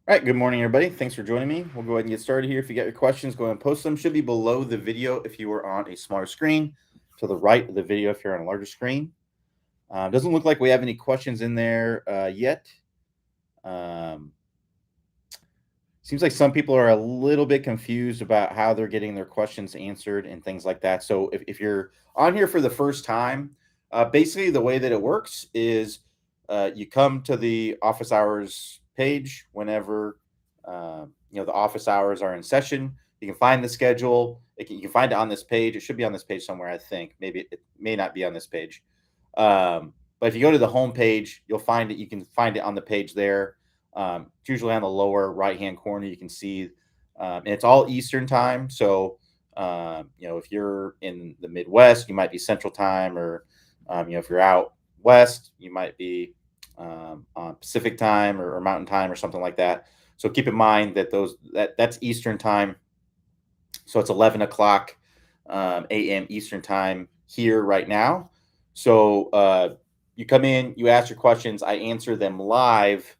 All right, good morning, everybody. Thanks for joining me. We'll go ahead and get started here. If you got your questions, go ahead and post them. Should be below the video if you are on a smaller screen, to the right of the video if you're on a larger screen. Doesn't look like we have any questions in there yet. Um, Seems like some people are a little bit confused about how they're getting their questions answered and things like that. So if you're on here for the first time, basically the way that it works is you come to the office hours page whenever the office hours are in session. You can find the schedule. You can find it on this page. It should be on this page somewhere, I think. Maybe it may not be on this page. But if you go to the home page, you'll find it. You can find it on the page there. It's usually on the lower right hand corner. You can see, and it's all Eastern time. So, if you're in the Midwest, you might be Central time, or if you're out west, you might be on Pacific time or Mountain time or something like that. So keep in mind that that's Eastern time. So it's 11 o'clock a.m. Eastern time here right now. So you come in, you ask your questions, I answer them live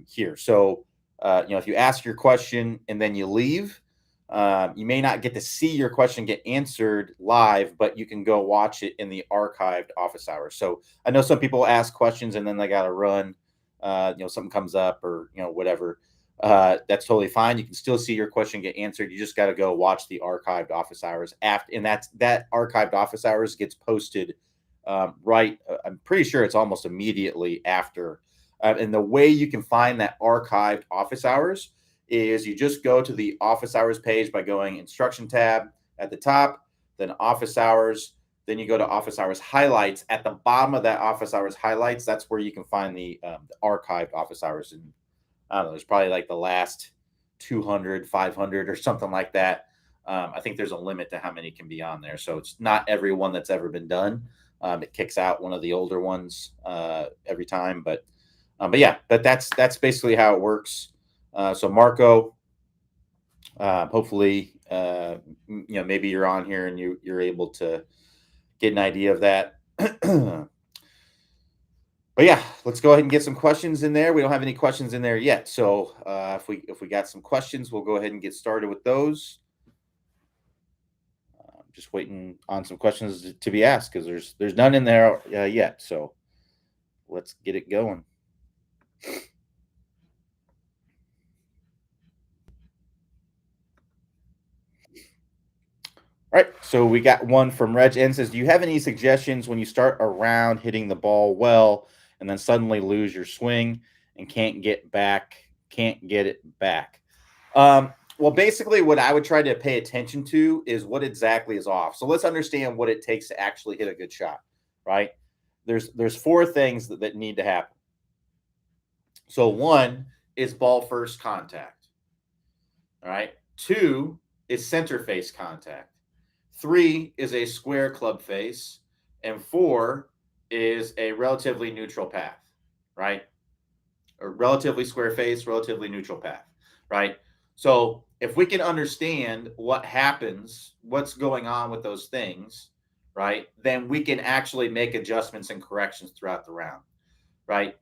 here. So if you ask your question and then you leave, you may not get to see your question get answered live, but you can go watch it in the archived office hours. So I know some people ask questions and then they got to run. Something comes up or whatever. That's totally fine. You can still see your question get answered. You just got to go watch the archived office hours after, and that archived office hours gets posted right. I'm pretty sure it's almost immediately after. And the way you can find that archived office hours is you just go to the office hours page by going instruction tab at the top, then office hours, then you go to office hours highlights. At the bottom of that office hours highlights, that's where you can find the archived office hours. And I don't know, there's probably like the last 200, 500 or something like that. I think there's a limit to how many can be on there. So it's not every one that's ever been done. It kicks out one of the older ones every time. But yeah, that's basically how it works. So Marco, hopefully, maybe you're on here and you're able to get an idea of that. But yeah, let's go ahead and get some questions in there. We don't have any questions in there yet, so if we got some questions, we'll go ahead and get started with those. Just waiting on some questions to be asked because there's none in there yet. So let's get it going. All right, so we got one from Reg N says, "Do you have any suggestions when you start around hitting the ball well and then suddenly lose your swing and can't get it back?" Well, basically, what I would try to pay attention to is what exactly is off. So let's understand what it takes to actually hit a good shot, right? There's four things that need to happen. So one is ball first contact. All right. Two is center face contact. Three is a square club face. And four is a relatively neutral path, right? Or relatively square face, relatively neutral path, right? So if we can understand what happens, what's going on with those things, right, then we can actually make adjustments and corrections throughout the round, right?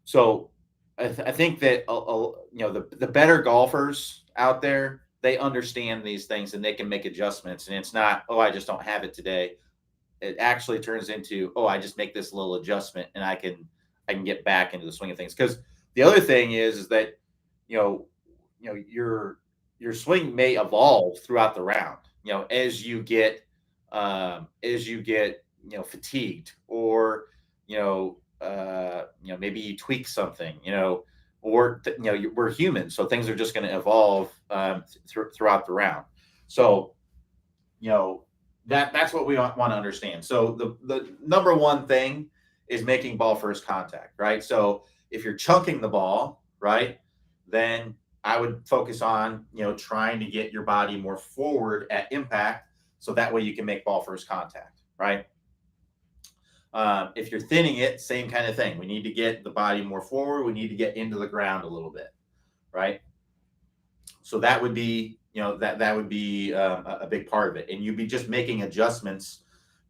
So I think that the better golfers out there, they understand these things and they can make adjustments. And it's not, oh, I just don't have it today. It actually turns into, oh, I just make this little adjustment and I can get back into the swing of things. Because the other thing is that you know your swing may evolve throughout the round. As you get fatigued, or maybe you tweak something, or we're human, so things are just going to evolve throughout the round. So that's what we want to understand. So the number one thing is making ball first contact, right? So if you're chunking the ball, right, then I would focus on trying to get your body more forward at impact, so that way you can make ball first contact, right? If you're thinning it, same kind of thing. We need to get the body more forward. We need to get into the ground a little bit, right? So that would be, that would be a big part of it, and you'd be just making adjustments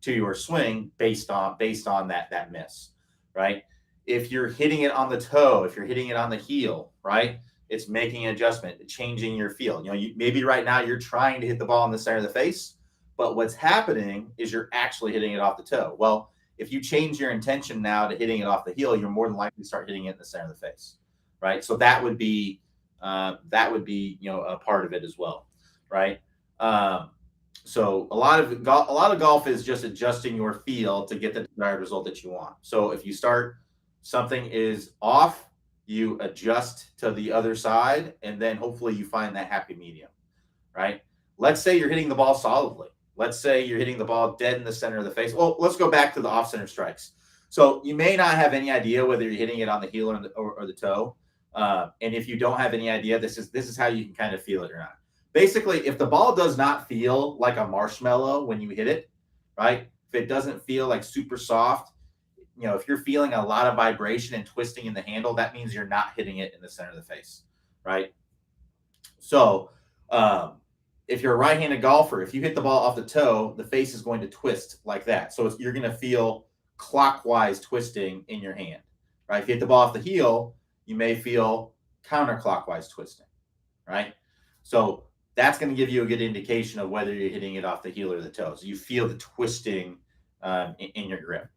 to your swing based on that miss, right? If you're hitting it on the toe, if you're hitting it on the heel, right? It's making an adjustment, changing your feel. Maybe right now you're trying to hit the ball in the center of the face, but what's happening is you're actually hitting it off the toe. Well, if you change your intention now to hitting it off the heel, you're more than likely to start hitting it in the center of the face, right? So that would be a part of it as well, right? So a lot of golf is just adjusting your feel to get the desired result that you want. So if you start something is off, you adjust to the other side, and then hopefully you find that happy medium, right? Let's say you're hitting the ball solidly. Let's say you're hitting the ball dead in the center of the face. Well, let's go back to the off-center strikes. So you may not have any idea whether you're hitting it on the heel or the toe. And if you don't have any idea, this is how you can kind of feel it or not. Basically, if the ball does not feel like a marshmallow when you hit it, right? If it doesn't feel like super soft, if you're feeling a lot of vibration and twisting in the handle, that means you're not hitting it in the center of the face, right? So if you're a right-handed golfer, if you hit the ball off the toe, the face is going to twist like that. So you're going to feel clockwise twisting in your hand, right? If you hit the ball off the heel, you may feel counterclockwise twisting, right? So that's going to give you a good indication of whether you're hitting it off the heel or the toe. So you feel the twisting in your grip.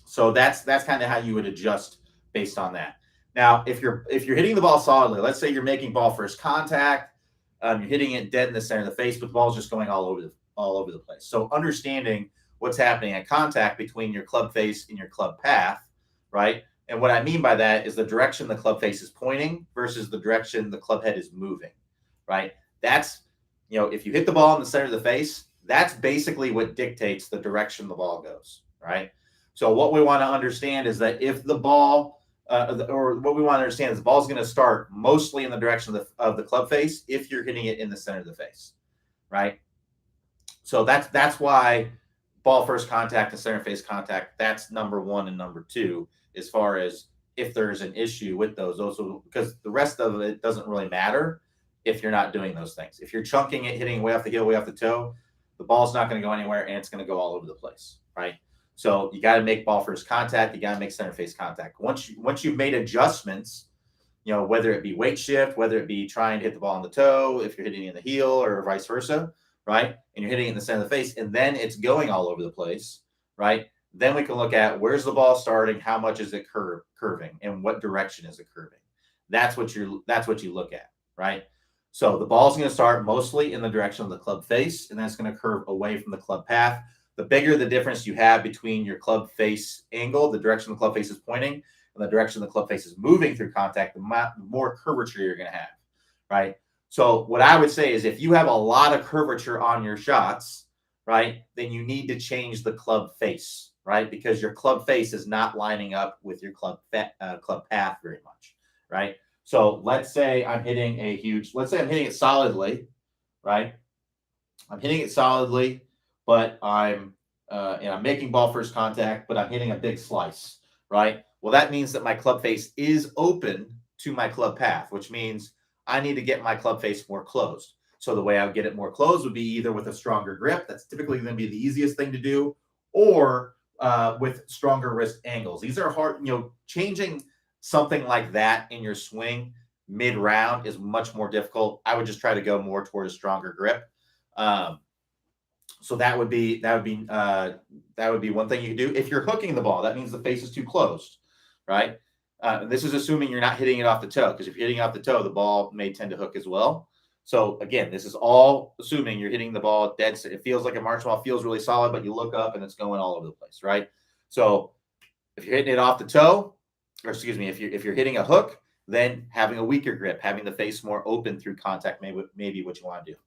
So that's kind of how you would adjust based on that. Now, if you're hitting the ball solidly, let's say you're making ball first contact, you're hitting it dead in the center of the face, but the ball's just going all over the place. So understanding what's happening at contact between your club face and your club path, right? And what I mean by that is the direction the club face is pointing versus the direction the club head is moving, right? That's, if you hit the ball in the center of the face, that's basically what dictates the direction the ball goes, right? So what we want to understand is that if the ball, or what we want to understand is the ball is going to start mostly in the direction of the club face if you're hitting it in the center of the face, right? So that's why ball first contact and center face contact, that's number one and number two as far as if there's an issue with those because the rest of it doesn't really matter if you're not doing those things. If you're chunking it, hitting way off the heel, way off the toe, the ball's not going to go anywhere and it's going to go all over the place, right? So you got to make ball first contact. You got to make center face contact. Once you've made adjustments, whether it be weight shift, whether it be trying to hit the ball on the toe, if you're hitting in the heel or vice versa, right? And you're hitting it in the center of the face, and then it's going all over the place, right? Then we can look at where's the ball starting, how much is it curving, and what direction is it curving. That's what you look at, right? So the ball's going to start mostly in the direction of the club face, and that's going to curve away from the club path. The bigger the difference you have between your club face angle, the direction the club face is pointing, and the direction the club face is moving through contact, the more curvature you're going to have, right? So what I would say is if you have a lot of curvature on your shots, right, then you need to change the club face, right? Because your club face is not lining up with your club path very much, right? So let's say I'm hitting it solidly, right? I'm hitting it solidly, but I'm making ball first contact, but I'm hitting a big slice, right? Well, that means that my club face is open to my club path, which means I need to get my club face more closed. So the way I would get it more closed would be either with a stronger grip. That's typically going to be the easiest thing to do, or with stronger wrist angles. These are hard, changing something like that in your swing mid-round is much more difficult. I would just try to go more toward a stronger grip. So that would be one thing you can do. If you're hooking the ball, that means the face is too closed, right? This is assuming you're not hitting it off the toe, because if you're hitting it off the toe, the ball may tend to hook as well. So again, this is all assuming you're hitting the ball dead. It feels like a marshmallow, feels really solid, but you look up and it's going all over the place, right? So if you're hitting it off the toe, or excuse me, if you're hitting a hook, then having a weaker grip, having the face more open through contact, maybe what you want to do.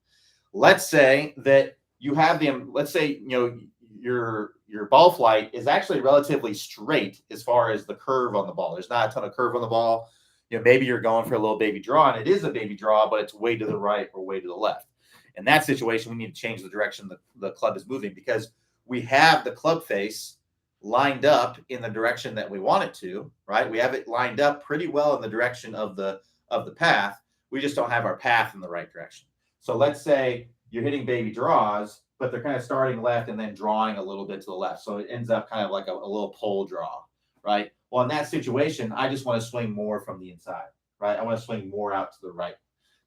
Let's say that you have your ball flight is actually relatively straight as far as the curve on the ball. There's not a ton of curve on the ball. Maybe you're going for a little baby draw, and it is a baby draw, but it's way to the right or way to the left. In that situation, we need to change the direction the club is moving, because we have the club face lined up in the direction that we want it to, right? We have it lined up pretty well in the direction of the path. We just don't have our path in the right direction. So let's say you're hitting baby draws, but they're kind of starting left and then drawing a little bit to the left. So it ends up kind of like a little pole draw, right? Well, in that situation, I just want to swing more from the inside, right? I want to swing more out to the right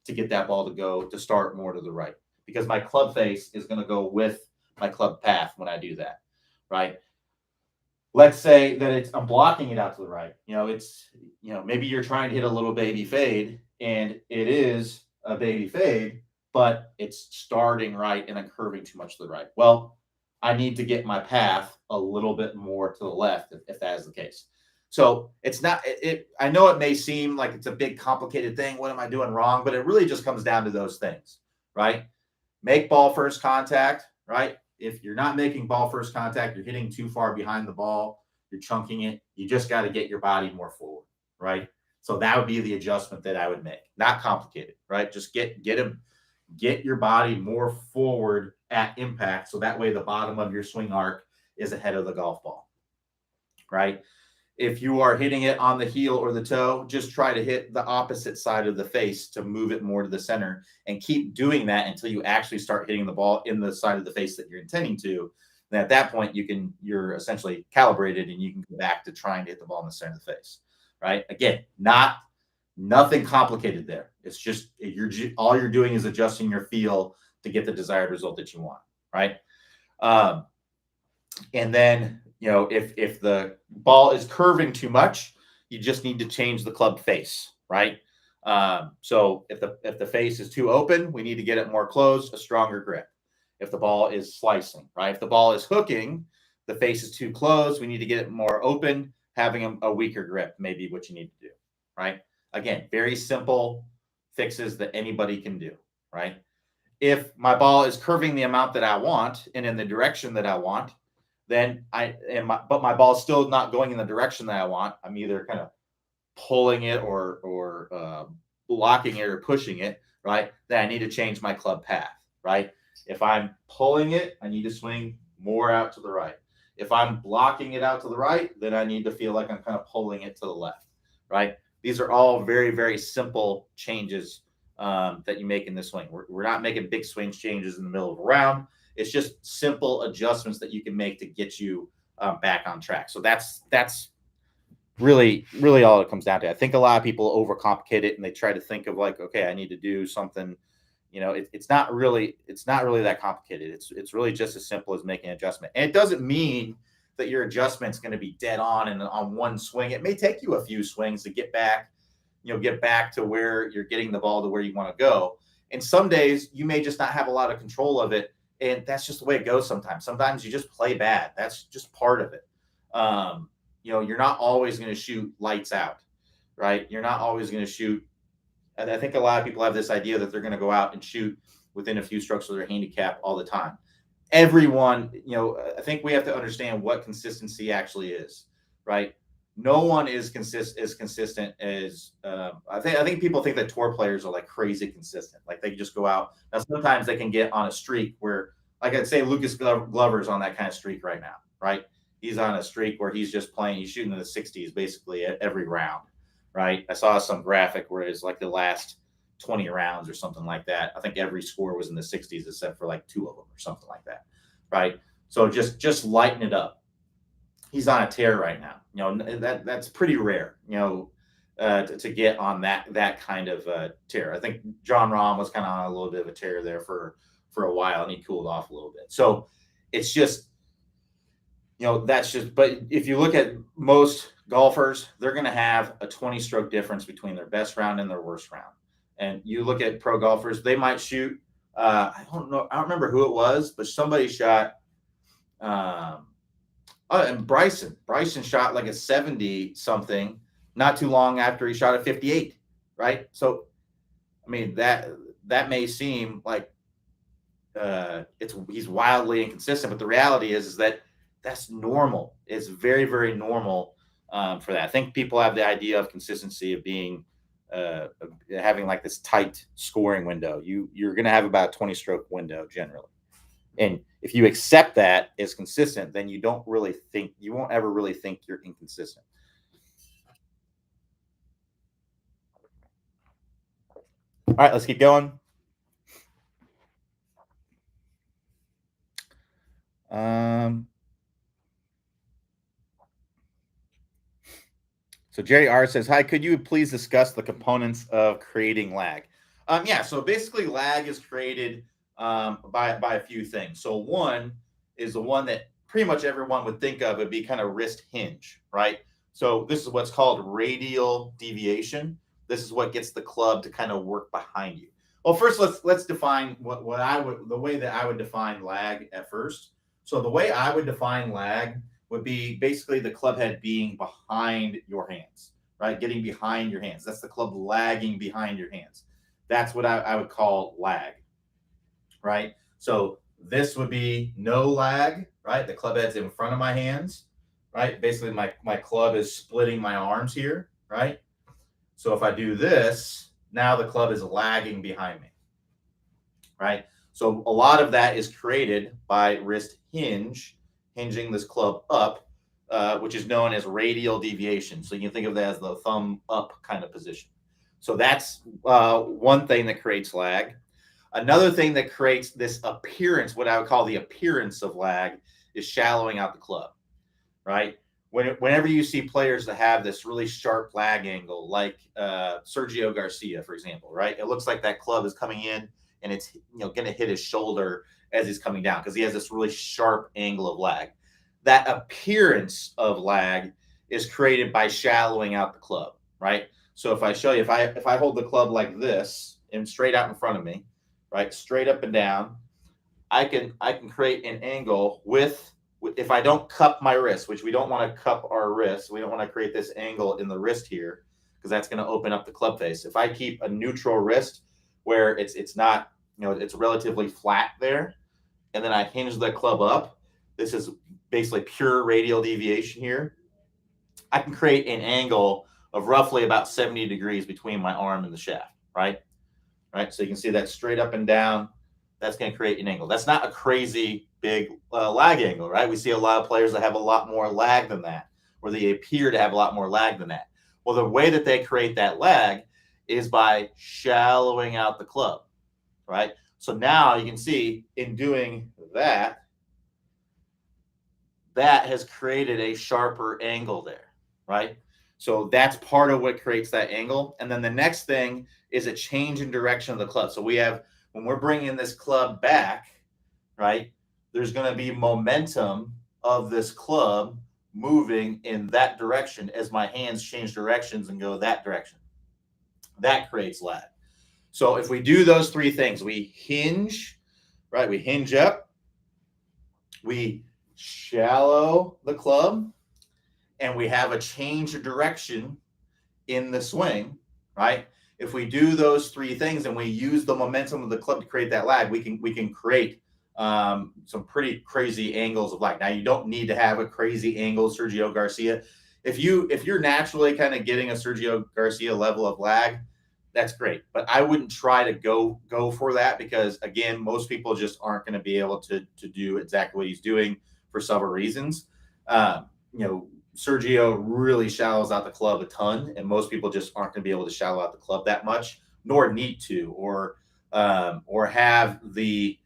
to get that ball to start more to the right, because my club face is going to go with my club path when I do that, right? Let's say that I'm blocking it out to the right. Maybe you're trying to hit a little baby fade, and it is a baby fade, but it's starting right and then curving too much to the right. Well, I need to get my path a little bit more to the left if that is the case. So it's not it. I know it may seem like it's a big complicated thing. What am I doing wrong? But it really just comes down to those things, right? Make ball first contact, right? If you're not making ball first contact, you're hitting too far behind the ball, you're chunking it. You just got to get your body more forward, right? So that would be the adjustment that I would make. Not complicated, right? Just get your body more forward at impact, so that way the bottom of your swing arc is ahead of the golf ball, right? If you are hitting it on the heel or the toe, just try to hit the opposite side of the face to move it more to the center, and keep doing that until you actually start hitting the ball in the side of the face that you're intending to. Then at that point, you're essentially calibrated and you can go back to trying to hit the ball in the center of the face, right? Again, nothing complicated there. It's just all you're doing is adjusting your feel to get the desired result that you want, right? And then, if the ball is curving too much, you just need to change the club face, right? So if the face is too open, we need to get it more closed, a stronger grip. If the ball is slicing, right? If the ball is hooking, the face is too closed, we need to get it more open, having a weaker grip may be what you need to do, right? Again, very simple fixes that anybody can do, right? If my ball is curving the amount that I want and in the direction that I want, then but my ball is still not going in the direction that I want. I'm either kind of pulling it or blocking it or pushing it, right? Then I need to change my club path, right? If I'm pulling it, I need to swing more out to the right. If I'm blocking it out to the right, then I need to feel like I'm kind of pulling it to the left, right? These are all very, very simple changes that you make in the swing. We're not making big swing changes in the middle of a round. It's just simple adjustments that you can make to get you back on track. So that's really, really all it comes down to. I think a lot of people overcomplicate it and they try to think of like, okay, I need to do something. It's not really that complicated. It's really just as simple as making an adjustment. And it doesn't mean that your adjustment's going to be dead on and on one swing. It may take you a few swings to get back to where you're getting the ball to where you want to go. And some days you may just not have a lot of control of it. And that's just the way it goes sometimes. Sometimes you just play bad. That's just part of it. You're not always going to shoot lights out, right? You're not always going to shoot. And I think a lot of people have this idea that they're going to go out and shoot within a few strokes of their handicap all the time. Everyone, I think we have to understand what consistency actually is, right? No one is consistent as I think people think that tour players are like crazy consistent. Like they just go out. Now sometimes they can get on a streak where, like I'd say, Lucas Glover's on that kind of streak right now, right? He's on a streak where he's just playing. He's shooting in the 60s basically every round, right? I saw some graphic where it's like the last 20 rounds or something like that. I think every score was in the 60s except for like 2 of them or something like that, right? So just lighten it up. He's on a tear right now. That's pretty rare, to get on that kind of tear. I think John Rahm was kind of on a little bit of a tear there for a while, and he cooled off a little bit. So it's just, that's just. But if you look at most golfers, they're going to have a 20-stroke difference between their best round and their worst round. And you look at pro golfers, they might shoot. I don't know. I don't remember who it was, but somebody shot. And Bryson shot like a 70 something not too long after he shot a 58, right? So, I mean, that may seem like he's wildly inconsistent, but the reality is that that's normal. It's very, very normal for that. I think people have the idea of consistency of being having like this tight scoring window. You're going to have about a 20-stroke window generally. And if you accept that as consistent, then you won't ever really think you're inconsistent. All right, let's keep going. So Jerry R says, "Hi, could you please discuss the components of creating lag?" Yeah, so basically, lag is created by a few things. So one is the one that pretty much everyone would think of would be kind of wrist hinge, right? So this is what's called radial deviation. This is what gets the club to kind of work behind you. Well, first let's define what I would the way that I would define lag at first. So the way I would define lag would be basically the club head being behind your hands, right? Getting behind your hands. That's the club lagging behind your hands. That's what I would call lag, right? So this would be no lag, right? The club head's in front of my hands, right? Basically, my club is splitting my arms here, right? So if I do this, now the club is lagging behind me, right? So a lot of that is created by wrist hinging this club up, which is known as radial deviation. So you can think of that as the thumb up kind of position. So that's one thing that creates lag. Another thing that creates this appearance, what I would call the appearance of lag, is shallowing out the club, right? Whenever you see players that have this really sharp lag angle, like Sergio Garcia, for example, right? It looks like that club is coming in and it's going to hit his shoulder as he's coming down because he has this really sharp angle of lag. That appearance of lag is created by shallowing out the club, right? So if I show you, if I hold the club like this and straight out in front of me, right, straight up and down, I can create an angle with if I don't cup my wrist, which we don't want to cup our wrist, we don't want to create this angle in the wrist here because that's going to open up the club face. If I keep a neutral wrist where it's not, it's relatively flat there, and then I hinge the club up, this is basically pure radial deviation here. I can create an angle of roughly about 70 degrees between my arm and the shaft, right? Right. So you can see that straight up and down. That's going to create an angle. That's not a crazy big lag angle, right? We see a lot of players that have a lot more lag than that, or they appear to have a lot more lag than that. Well, the way that they create that lag is by shallowing out the club, right? So now you can see in doing that, that has created a sharper angle there, right? So that's part of what creates that angle. And then the next thing is a change in direction of the club. So we have, when we're bringing this club back, right, there's going to be momentum of this club moving in that direction as my hands change directions and go that direction. That creates lag. So if we do those three things, we hinge, right, we hinge up, we shallow the club, and we have a change of direction in the swing, right? If we do those three things and we use the momentum of the club to create that lag, we can create some pretty crazy angles of lag. Now you don't need to have a crazy angle, Sergio Garcia. If you're naturally kind of getting a Sergio Garcia level of lag, that's great. But I wouldn't try to go for that because again, most people just aren't going to be able to do exactly what he's doing for several reasons. Sergio really shallows out the club a ton, and most people just aren't going to be able to shallow out the club that much, nor need to, or have the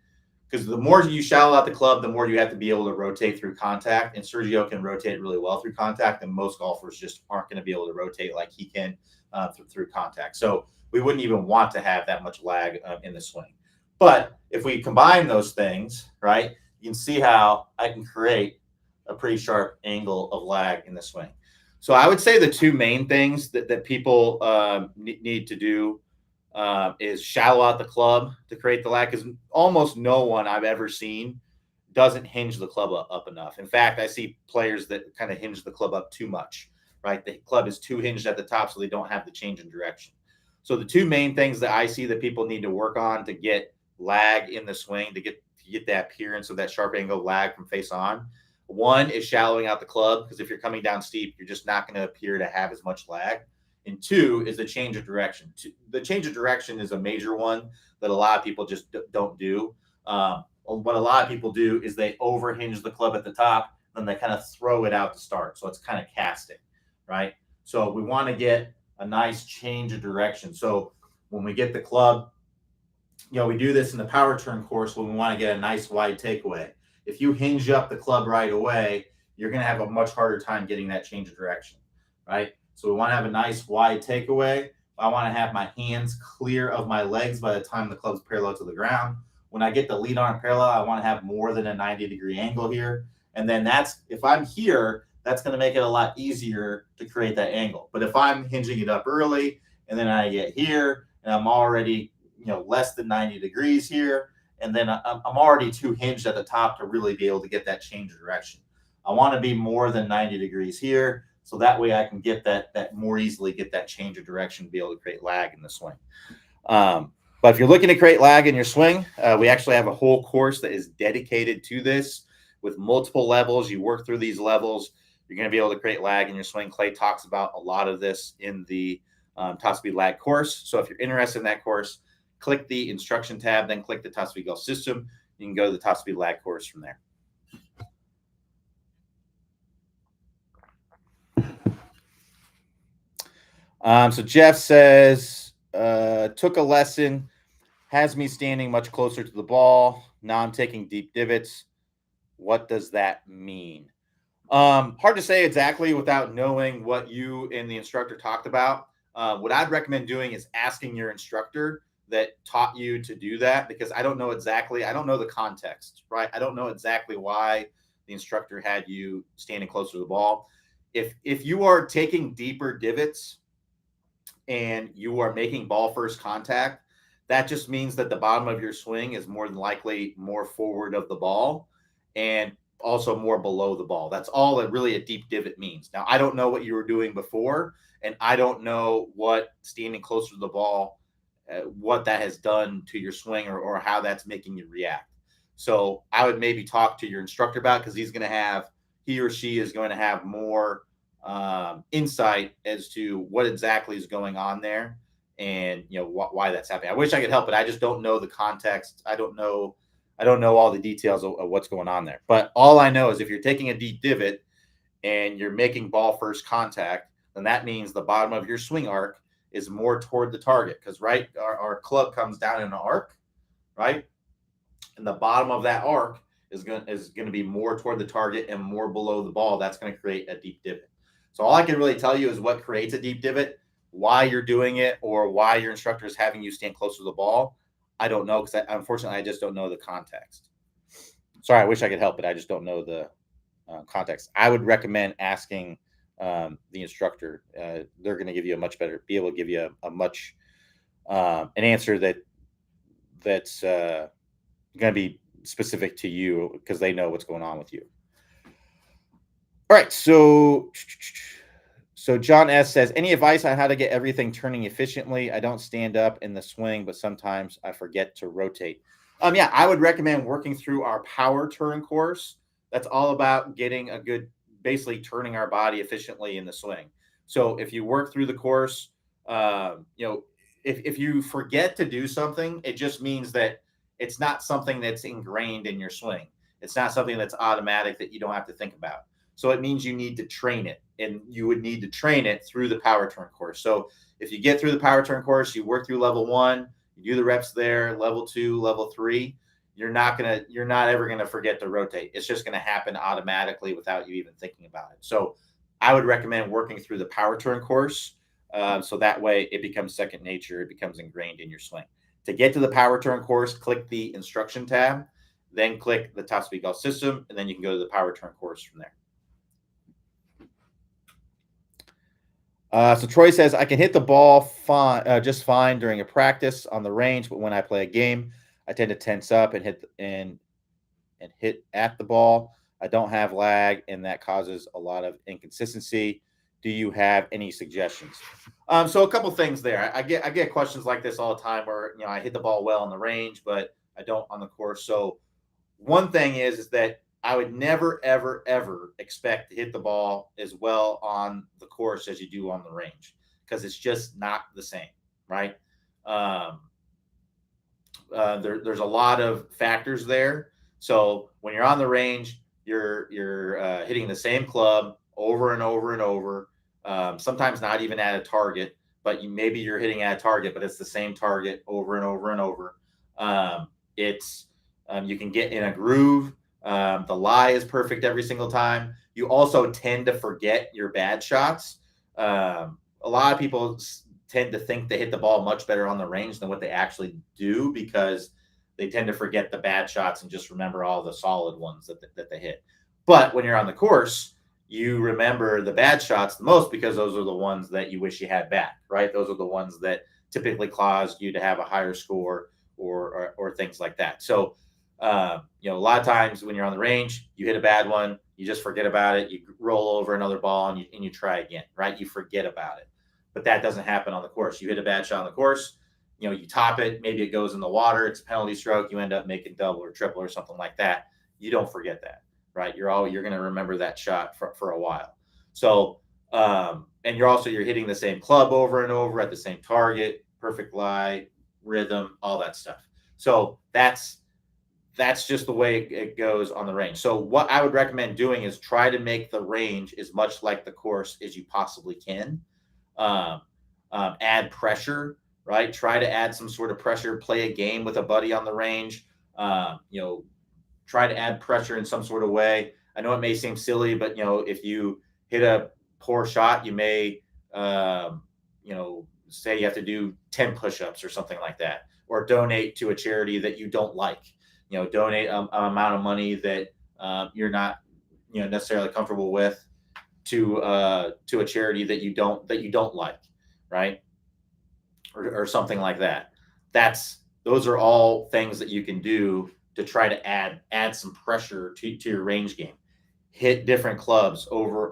because the more you shallow out the club, the more you have to be able to rotate through contact. And Sergio can rotate really well through contact, and most golfers just aren't going to be able to rotate like he can through contact. So we wouldn't even want to have that much lag in the swing. But if we combine those things, right, you can see how I can create a pretty sharp angle of lag in the swing. So I would say the two main things that people need to do is shallow out the club to create the lag, because almost no one I've ever seen doesn't hinge the club up enough. In fact, I see players that kind of hinge the club up too much, right? The club is too hinged at the top, so they don't have the change in direction. So the two main things that I see that people need to work on to get lag in the swing, to get that appearance of that sharp angle lag from face on. One is shallowing out the club, because if you're coming down steep, you're just not going to appear to have as much lag. And two is the change of direction. The change of direction is a major one that a lot of people just don't do. What a lot of people do is they overhinge the club at the top, then they kind of throw it out to start. So it's kind of casting, right? So we want to get a nice change of direction. So when we get the club, we do this in the power turn course when we want to get a nice wide takeaway. If you hinge up the club right away, you're going to have a much harder time getting that change of direction, right? So we want to have a nice wide takeaway. I want to have my hands clear of my legs by the time the club's parallel to the ground. When I get the lead arm parallel, I want to have more than a 90-degree angle here. And then if I'm here, that's going to make it a lot easier to create that angle. But if I'm hinging it up early and then I get here and I'm already, less than 90 degrees here, and then I'm already too hinged at the top to really be able to get that change of direction. I want to be more than 90 degrees here, so that way I can get that more easily, get that change of direction, be able to create lag in the swing. But if you're looking to create lag in your swing, we actually have a whole course that is dedicated to this with multiple levels. You work through these levels, you're going to be able to create lag in your swing. Clay talks about a lot of this in the top speed lag course. So if you're interested in that course, click the instruction tab, then click the top speed golf system. You can go to the top speed lag course from there. So Jeff says, took a lesson, has me standing much closer to the ball. Now I'm taking deep divots. What does that mean? Hard to say exactly without knowing what you and the instructor talked about. What I'd recommend doing is asking your instructor that taught you to do that, because I don't know exactly. I don't know the context, right? I don't know exactly why the instructor had you standing closer to the ball. If you are taking deeper divots and you are making ball first contact, that just means that the bottom of your swing is more than likely more forward of the ball and also more below the ball. That's all that really a deep divot means. Now, I don't know what you were doing before, and I don't know what standing closer to the ball, what that has done to your swing or how that's making you react. So I would maybe talk to your instructor about, because he or she is going to have more insight as to what exactly is going on there and why that's happening. I wish I could help, but I just don't know the context. I don't know all the details of what's going on there. But all I know is if you're taking a deep divot and you're making ball first contact, then that means the bottom of your swing arc is more toward the target, because our club comes down in an arc, right? And the bottom of that arc is going to be more toward the target and more below the ball. That's going to create a deep divot. So all I can really tell you is what creates a deep divot. Why you're doing it or why your instructor is having you stand close to the ball, I don't know, because unfortunately I just don't know the context. Sorry, I wish I could help, but I just don't know the context. I would recommend asking the instructor. They're going to give you be able to give you an answer that's going to be specific to you, because they know what's going on with you. All right, so John S says, any advice on how to get everything turning efficiently? I don't stand up in the swing, but sometimes I forget to rotate. Yeah, I would recommend working through our power turn course. That's all about getting basically turning our body efficiently in the swing. So if you work through the course, if you forget to do something, it just means that it's not something that's ingrained in your swing. It's not something that's automatic that you don't have to think about. So it means you need to train it, and you would need to train it through the power turn course. So if you get through the power turn course, you work through level 1, you do the reps there, level 2, level 3, you're not ever going to forget to rotate. It's just going to happen automatically without you even thinking about it. So I would recommend working through the power turn course. So that way it becomes second nature. It becomes ingrained in your swing. To get to the power turn course, click the instruction tab, then click the top speed golf system, and then you can go to the power turn course from there. So Troy says, I can hit the ball just fine during a practice on the range, but when I play a game, I tend to tense up and hit at the ball. I don't have lag, and that causes a lot of inconsistency. Do you have any suggestions? So a couple things there. I get questions like this all the time where I hit the ball well on the range, but I don't on the course. So one thing is that I would never, ever, ever expect to hit the ball as well on the course as you do on the range, because it's just not the same, right? There's a lot of factors there. So when you're on the range, you're hitting the same club over and over and over. Sometimes not even at a target, but maybe you're hitting at a target, but it's the same target over and over and over. You can get in a groove. The lie is perfect every single time. You also tend to forget your bad shots. a lot of people tend to think they hit the ball much better on the range than what they actually do, because they tend to forget the bad shots and just remember all the solid ones that they hit. But when you're on the course, you remember the bad shots the most, because those are the ones that you wish you had back, right? Those are the ones that typically caused you to have a higher score, or things like that. So, a lot of times when you're on the range, you hit a bad one, you just forget about it. You roll over another ball and you try again, right? You forget about it. But that doesn't happen on the course. You hit a bad shot on the course, you top it, maybe it goes in the water, it's a penalty stroke, you end up making double or triple or something like that. You don't forget that, right? You're going to remember that shot for a while. So, and you're hitting the same club over and over at the same target, perfect lie, rhythm, all that stuff. So that's just the way it goes on the range. So what I would recommend doing is try to make the range as much like the course as you possibly can. Add pressure, right? Try to add some sort of pressure. Play a game with a buddy on the range. Try to add pressure in some sort of way. I know it may seem silly, but if you hit a poor shot, you may, say you have to do 10 push-ups or something like that, or donate to a charity that you don't like. Donate an amount of money that you're not, necessarily comfortable with, to a charity that you don't like, right? Or something like that. Those are all things that you can do to try to add some pressure to your range game. Hit different clubs over,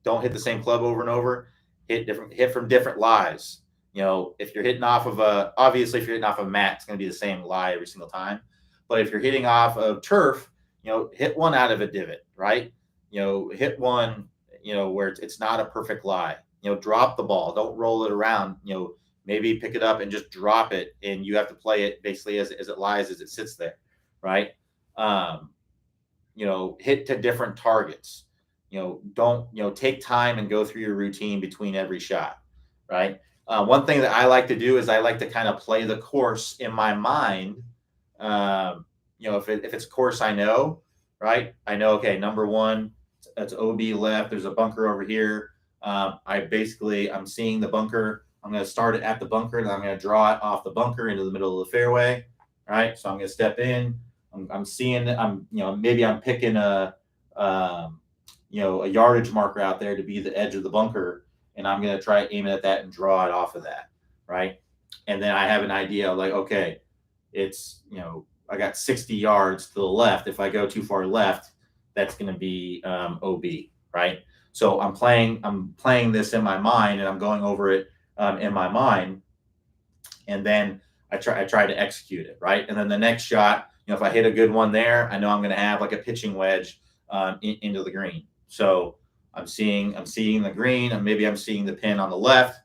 don't hit the same club over and over. Hit from different lies. If you're hitting off of obviously if you're hitting off of a mat, it's going to be the same lie every single time. But if you're hitting off of turf, hit one out of a divot, right? Hit one, where it's not a perfect lie. Drop the ball, don't roll it around. Maybe pick it up and just drop it, and you have to play it basically as it lies, as it sits there, right? Hit to different targets. Don't take time and go through your routine between every shot, right? One thing that I like to do is I like to kind of play the course in my mind. If it's a course I know, right? I know, okay, number one, that's OB left. There's a bunker over here. I'm seeing the bunker. I'm going to start it at the bunker, and I'm going to draw it off the bunker into the middle of the fairway. Right. So I'm going to step in. Maybe I'm picking a yardage marker out there to be the edge of the bunker, and I'm going to try aiming at that and draw it off of that. Right. And then I have an idea like, okay, it's, I got 60 yards to the left. If I go too far left, that's going to be OB. Right. So I'm playing this in my mind, and I'm going over it in my mind, and then I try to execute it, right? And then the next shot, if I hit a good one there, I know I'm going to have like a pitching wedge into the green. So I'm seeing the green, and maybe I'm seeing the pin on the left.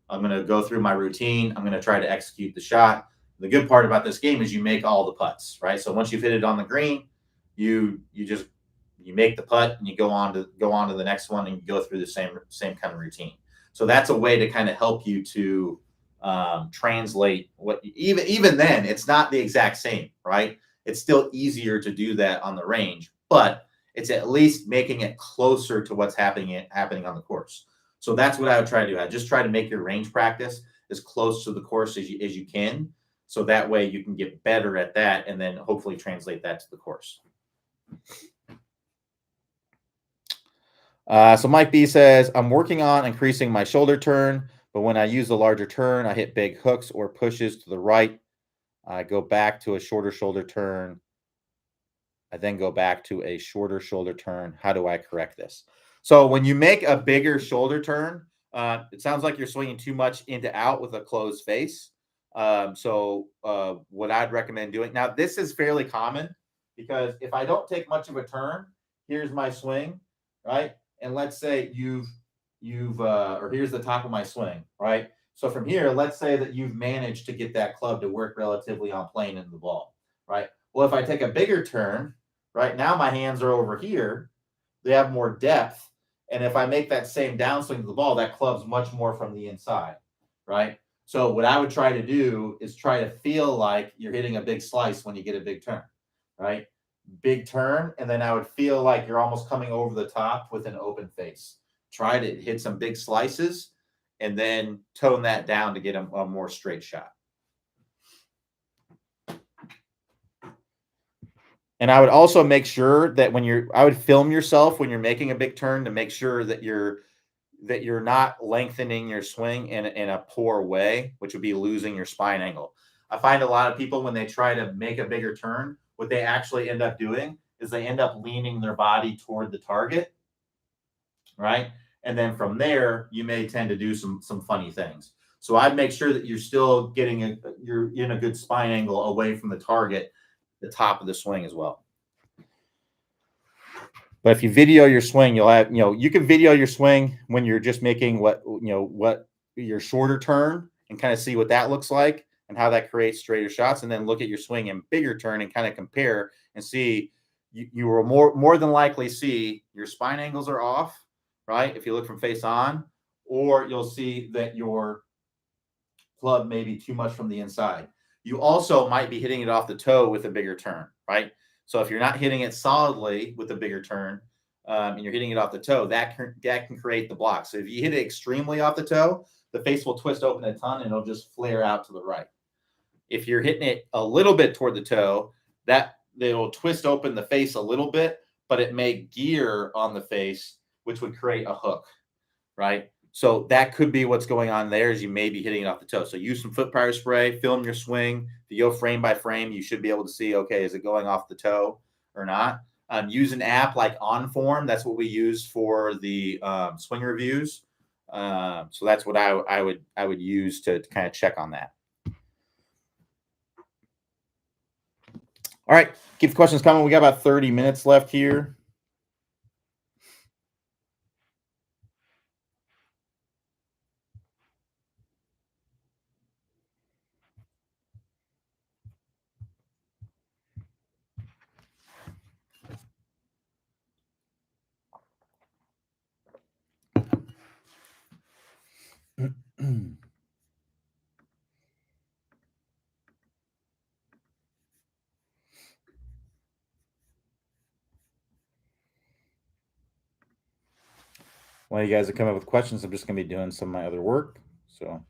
I'm going to go through my routine. I'm going to try to execute the shot. The good part about this game is you make all the putts, right? So once you've hit it on the green, you make the putt, and you go on to the next one, and you go through the same kind of routine. So that's a way to kind of help you to translate what, even then, it's not the exact same, right? It's still easier to do that on the range, but it's at least making it closer to what's happening on the course. So that's what I would try to do. I just try to make your range practice as close to the course as you can. So that way you can get better at that, and then hopefully translate that to the course. So Mike B says, I'm working on increasing my shoulder turn, but when I use the larger turn, I hit big hooks or pushes to the right. I go back to a shorter shoulder turn. I then go back to a shorter shoulder turn. How do I correct this? So when you make a bigger shoulder turn, it sounds like you're swinging too much into out with a closed face. So what I'd recommend doing, now this is fairly common, because if I don't take much of a turn, here's my swing, right? And let's say or here's the top of my swing, right? So from here, let's say that you've managed to get that club to work relatively on plane into the ball, right? Well, if I take a bigger turn, right, now my hands are over here, they have more depth. And if I make that same downswing to the ball, that club's much more from the inside, right? So what I would try to do is try to feel like you're hitting a big slice when you get a big turn, right? Big turn, and then I would feel like you're almost coming over the top with an open face. try to hit some big slices and then tone that down to get a more straight shot. And I would also make sure that I would film yourself when you're making a big turn to make sure that you're not lengthening your swing in a poor way, which would be losing your spine angle. I find a lot of people when they try to make a bigger turn, what they actually end up doing is they end up leaning their body toward the target, right? And then from there, you may tend to do some funny things. So I'd make sure that you're still you're in a good spine angle away from the target, the top of the swing as well. But if you video your swing, you'll have, you can video your swing when you're just making what your shorter turn and kind of see what that looks like and how that creates straighter shots. And then look at your swing in bigger turn and kind of compare and see, you will more than likely see your spine angles are off, right? If you look from face on, or you'll see that your club may be too much from the inside. You also might be hitting it off the toe with a bigger turn, right? So if you're not hitting it solidly with a bigger turn, and you're hitting it off the toe, that can create the block. So if you hit it extremely off the toe, the face will twist open a ton and it'll just flare out to the right. If you're hitting it a little bit toward the toe, it'll twist open the face a little bit, but it may gear on the face, which would create a hook, right? So that could be what's going on there, is you may be hitting it off the toe. So use some foot power spray, film your swing. If you go frame by frame, you should be able to see, okay, is it going off the toe or not? Use an app like OnForm. That's what we use for the swing reviews. So that's what I would use to kind of check on that. All right, keep the questions coming. We got about 30 minutes left here. While you guys are coming up with questions, I'm just going to be doing some of my other work. So.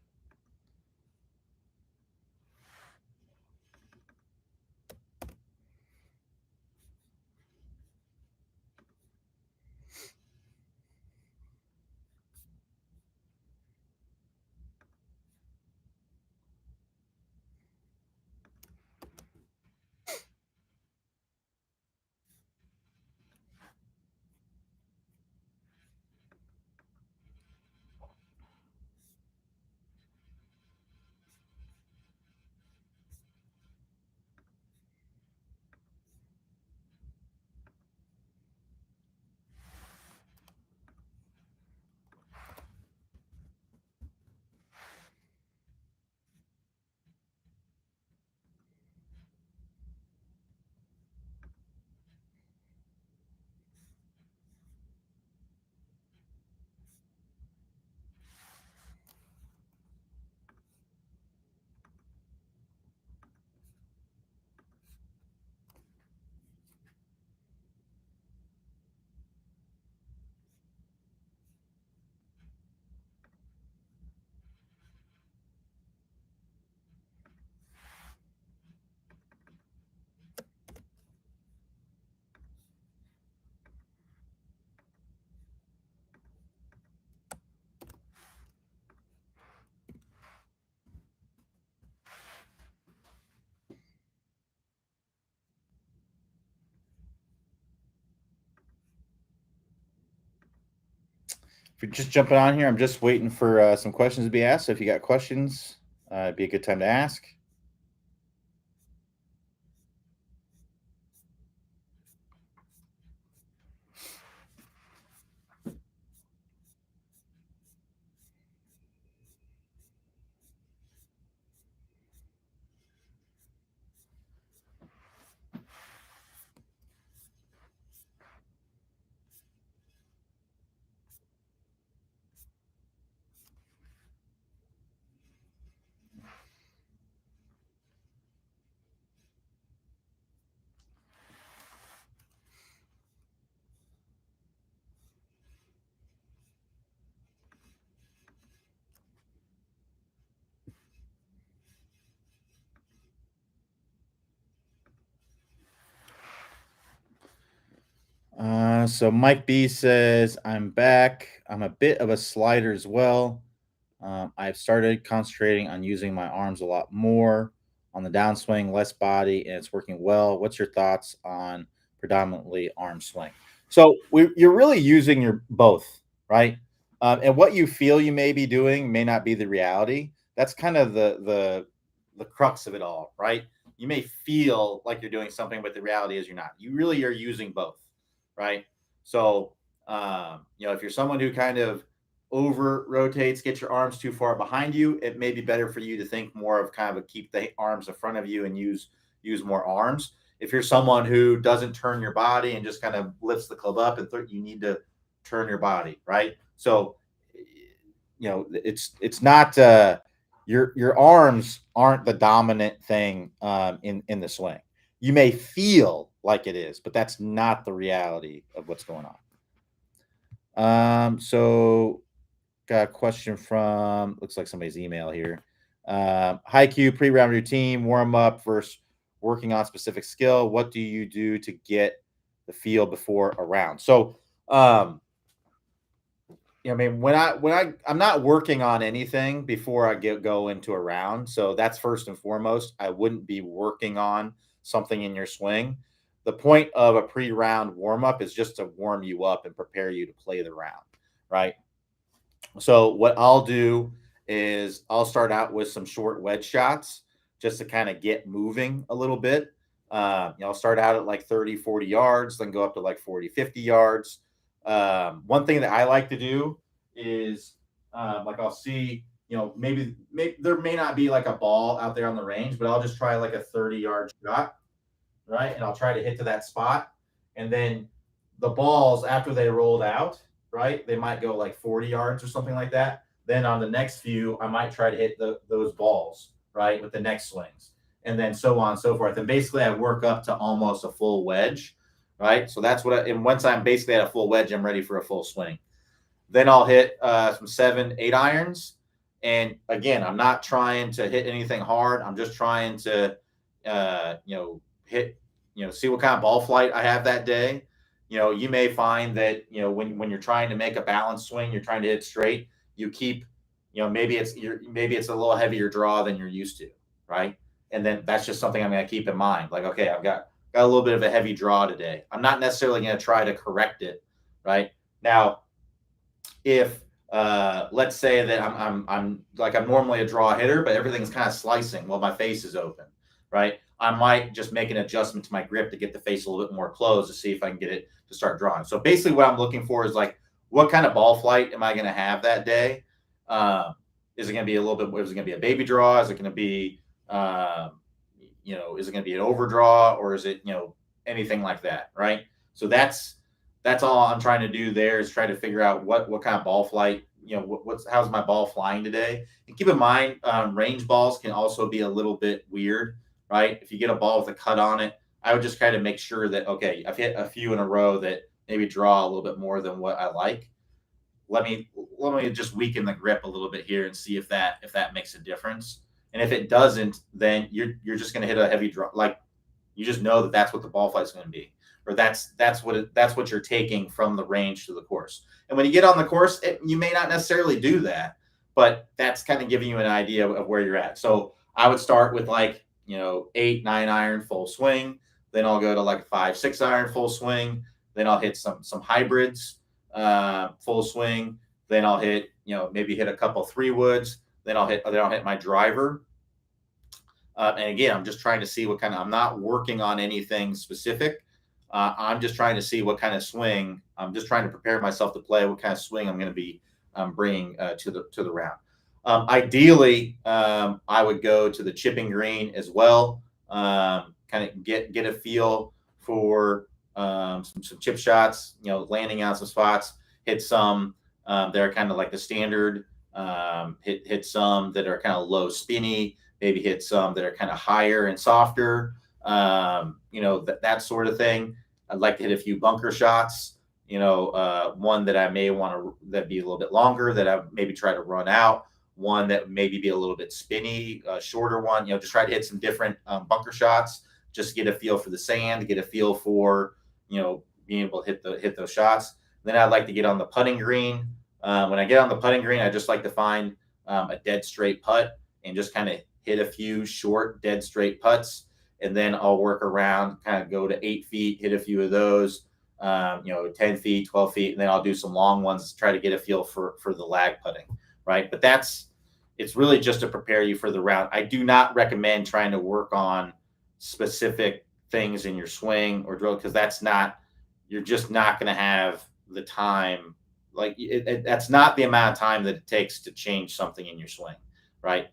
If you're just jumping on here, I'm just waiting for some questions to be asked. So if you got questions, it'd be a good time to ask. So Mike B says, I'm back. I'm a bit of a slider as well. I've started concentrating on using my arms a lot more on the downswing, less body, and it's working well. What's your thoughts on predominantly arm swing? So you're really using your both, right? And what you feel you may be doing may not be the reality. That's kind of the crux of it all, right? You may feel like you're doing something, but the reality is you're not. You really are using both, right? So, if you're someone who kind of over rotates, get your arms too far behind you, it may be better for you to think more of kind of keep the arms in front of you and use more arms. If you're someone who doesn't turn your body and just kind of lifts the club up and you need to turn your body, right? So, it's not your arms aren't the dominant thing in the swing. You may feel like it is, but that's not the reality of what's going on. So got a question from looks like somebody's email here. Hi Q, pre-round routine, warm up versus working on specific skill. What do you do to get the feel before a round? So I'm not working on anything before I go into a round. So that's first and foremost. I wouldn't be working on something in your swing. The point of a pre-round warm-up is just to warm you up and prepare you to play the round, right? So what I'll do is I'll start out with some short wedge shots just to kind of get moving a little bit. I'll start out at like 30, 40 yards, then go up to like 40, 50 yards. One thing that I like to do is like I'll see, maybe there may not be like a ball out there on the range, but I'll just try like a 30-yard shot, right? And I'll try to hit to that spot. And then the balls, after they rolled out, right, they might go like 40 yards or something like that. Then on the next few, I might try to hit those balls, right, with the next swings. And then so on and so forth. And basically, I work up to almost a full wedge, right? So that's and once I'm basically at a full wedge, I'm ready for a full swing. Then I'll hit some 7, 8 irons. And again, I'm not trying to hit anything hard. I'm just trying to, hit, see what kind of ball flight I have that day. You may find that, when you're trying to make a balanced swing, you're trying to hit straight, you keep, maybe it's a little heavier draw than you're used to, right? And then that's just something I'm going to keep in mind. Like, okay, I've got a little bit of a heavy draw today. I'm not necessarily going to try to correct it, right? Now, if let's say that I'm normally a draw hitter, but everything's kind of slicing while my face is open, right? I might just make an adjustment to my grip to get the face a little bit more closed to see if I can get it to start drawing. So basically what I'm looking for is like, what kind of ball flight am I going to have that day? Is it going to be is it going to be a baby draw? Is it going to be, is it going to be an overdraw, or is it, anything like that, right? So that's all I'm trying to do there is try to figure out what kind of ball flight, how's my ball flying today? And keep in mind, range balls can also be a little bit weird, right? If you get a ball with a cut on it, I would just kind of make sure that, okay, I've hit a few in a row that maybe draw a little bit more than what I like. Let me just weaken the grip a little bit here and see if that makes a difference. And if it doesn't, then you're just going to hit a heavy draw. Like, you just know that that's what the ball flight's going to be, or that's what you're taking from the range to the course. And when you get on the course, you may not necessarily do that, but that's kind of giving you an idea of where you're at. So I would start with 8, 9 iron full swing. Then I'll go to like 5, 6 iron full swing. Then I'll hit some hybrids full swing. Then I'll hit, maybe hit a couple 3 woods. Then I'll hit my driver. And again, I'm just trying to see I'm not working on anything specific. I'm just trying to see what kind of swing. I'm just trying to prepare myself to play what kind of swing I'm going to be bringing to the round. Ideally, I would go to the chipping green as well. Kind of get a feel for some chip shots. Landing on some spots. Hit some that are kind of like the standard. Hit some that are kind of low spinny. Maybe hit some that are kind of higher and softer. That sort of thing. I'd like to hit a few bunker shots. One that I may want to that be a little bit longer that I maybe try to run out. One that maybe be a little bit spinny, shorter one. Just try to hit some different bunker shots. Just get a feel for the sand, get a feel for being able to hit those shots. Then I'd like to get on the putting green. When I get on the putting green, I just like to find a dead straight putt and just kind of hit a few short dead straight putts, and then I'll work around, kind of go to 8 feet, hit a few of those, 10 feet, 12 feet, and then I'll do some long ones, try to get a feel for the lag putting, right? But it's really just to prepare you for the round. I do not recommend trying to work on specific things in your swing or drill, because you're just not going to have the time. Like that's not the amount of time that it takes to change something in your swing, right?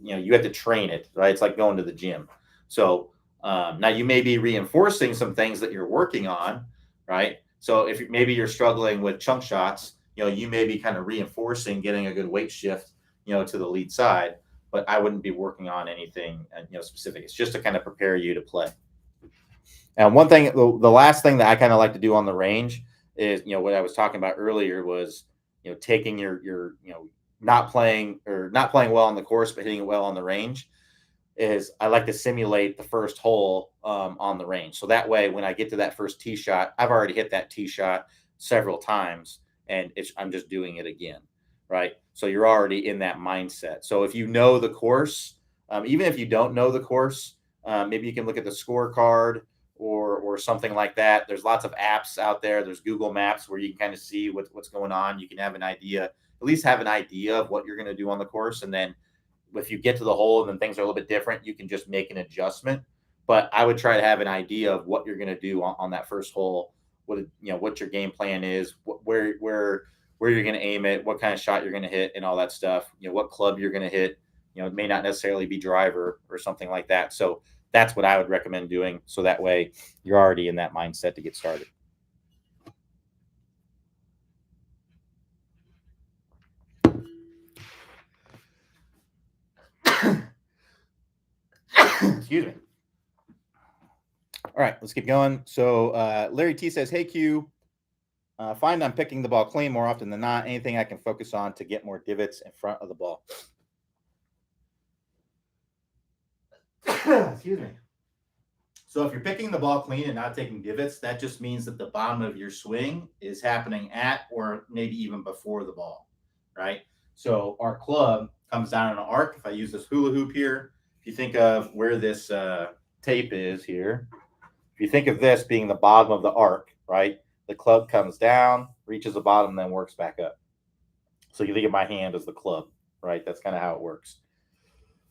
You have to train it, right? It's like going to the gym. So now you may be reinforcing some things that you're working on, right? So if maybe you're struggling with chunk shots, you may be kind of reinforcing getting a good weight shift, to the lead side, but I wouldn't be working on anything, specific. It's just to kind of prepare you to play. And one thing, the last thing that I kind of like to do on the range is, what I was talking about earlier was, taking your not playing well on the course, but hitting it well on the range, is I like to simulate the first hole on the range. So that way, when I get to that first tee shot, I've already hit that tee shot several times, and I'm just doing it again, right? So you're already in that mindset. So if you know the course, even if you don't know the course, maybe you can look at the scorecard or something like that. There's lots of apps out there. There's Google Maps where you can kind of see what's going on. You can have an idea, at least have an idea of what you're going to do on the course. And then if you get to the hole and then things are a little bit different, you can just make an adjustment. But I would try to have an idea of what you're going to do on that first hole, what your game plan is, where you're going to aim it, what kind of shot you're going to hit, and all that stuff. What club you're going to hit. It may not necessarily be driver or something like that. So that's what I would recommend doing. So that way you're already in that mindset to get started. Excuse me. All right, let's keep going. So Larry T says, "Hey Q, find I'm picking the ball clean more often than not. Anything I can focus on to get more divots in front of the ball?" Excuse me. So if you're picking the ball clean and not taking divots, that just means that the bottom of your swing is happening at or maybe even before the ball, right? So our club comes down in an arc. If I use this hula hoop here, if you think of where this tape is here, if you think of this being the bottom of the arc, right? The club comes down, reaches the bottom, then works back up. So you think of my hand as the club, right? That's kind of how it works.